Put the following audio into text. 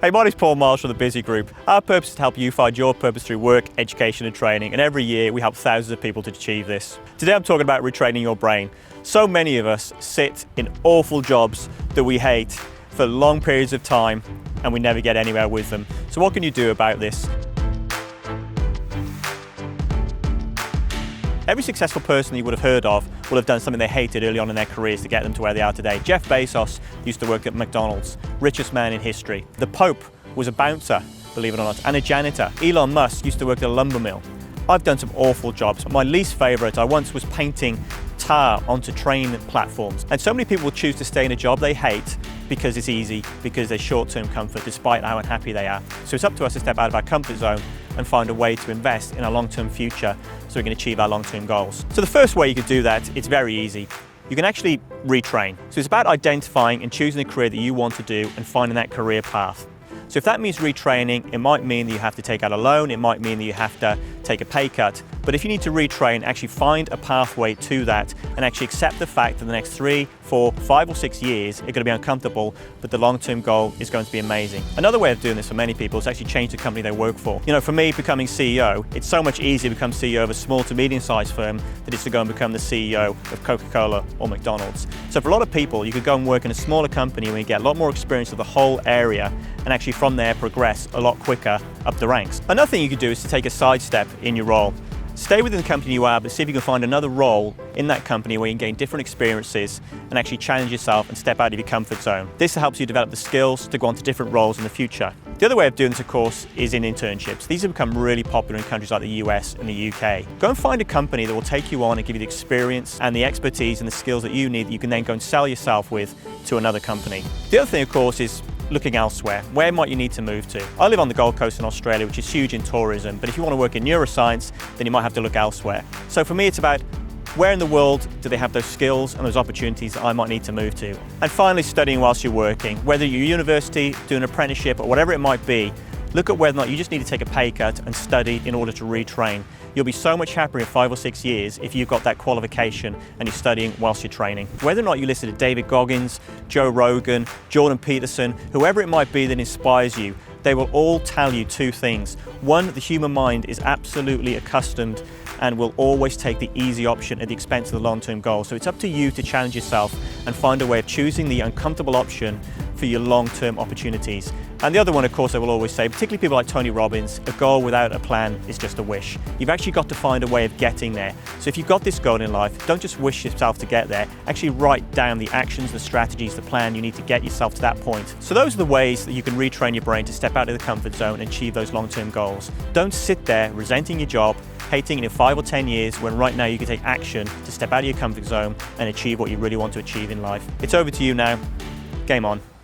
Hey, my name's Paul Miles from the Busy Group. Our purpose is to help you find your purpose through work, education and training, and every year we help thousands of people to achieve this. Today I'm talking about retraining your brain. So many of us sit in awful jobs that we hate for long periods of time and we never get anywhere with them. So what can you do about this? Every successful person you would have heard of will have done something they hated early on in their careers to get them to where they are today. Jeff Bezos used to work at McDonald's, richest man in history. The Pope was a bouncer, believe it or not, and a janitor. Elon Musk used to work at a lumber mill. I've done some awful jobs. My least favorite, I once was painting tar onto train platforms. And so many people will choose to stay in a job they hate because it's easy, because there's short-term comfort, despite how unhappy they are. So it's up to us to step out of our comfort zone and find a way to invest in our long-term future so we can achieve our long-term goals. So the first way you can do that, it's very easy. You can actually retrain. So it's about identifying and choosing the career that you want to do and finding that career path. So if that means retraining, it might mean that you have to take out a loan, it might mean that you have to take a pay cut. But if you need to retrain, actually find a pathway to that and actually accept the fact that the next 3, 4, 5 or 6 years are going to be uncomfortable, but the long-term goal is going to be amazing. Another way of doing this for many people is actually change the company they work for. You know, for me, becoming CEO, it's so much easier to become CEO of a small to medium-sized firm than it is to go and become the CEO of Coca-Cola or McDonald's. So for a lot of people, you could go and work in a smaller company where you get a lot more experience of the whole area and actually from there progress a lot quicker up the ranks. Another thing you could do is to take a sidestep in your role. Stay within the company you are, but see if you can find another role in that company where you can gain different experiences and actually challenge yourself and step out of your comfort zone. This helps you develop the skills to go on to different roles in the future. The other way of doing this, of course, is in internships. These have become really popular in countries like the US and the UK. Go and find a company that will take you on and give you the experience and the expertise and the skills that you need that you can then go and sell yourself with to another company. The other thing, of course, is looking elsewhere. Where might you need to move to? I live on the Gold Coast in Australia, which is huge in tourism, but if you want to work in neuroscience, then you might have to look elsewhere. So for me, it's about where in the world do they have those skills and those opportunities that I might need to move to? And finally, studying whilst you're working. Whether you're at university, doing an apprenticeship, or whatever it might be, look at whether or not you just need to take a pay cut and study in order to retrain. You'll be so much happier in 5 or 6 years if you've got that qualification and you're studying whilst you're training. Whether or not you listen to David Goggins, Joe Rogan, Jordan Peterson, whoever it might be that inspires you, they will all tell you 2 things. One, the human mind is absolutely accustomed and will always take the easy option at the expense of the long-term goal. So it's up to you to challenge yourself and find a way of choosing the uncomfortable option for your long-term opportunities. And the other one, of course, I will always say, particularly people like Tony Robbins, a goal without a plan is just a wish. You've actually got to find a way of getting there. So if you've got this goal in life, don't just wish yourself to get there, actually write down the actions, the strategies, the plan you need to get yourself to that point. So those are the ways that you can retrain your brain to step out of the comfort zone and achieve those long-term goals. Don't sit there resenting your job, hating it in 5 or 10 years when right now you can take action to step out of your comfort zone and achieve what you really want to achieve in life. It's over to you now. Game on.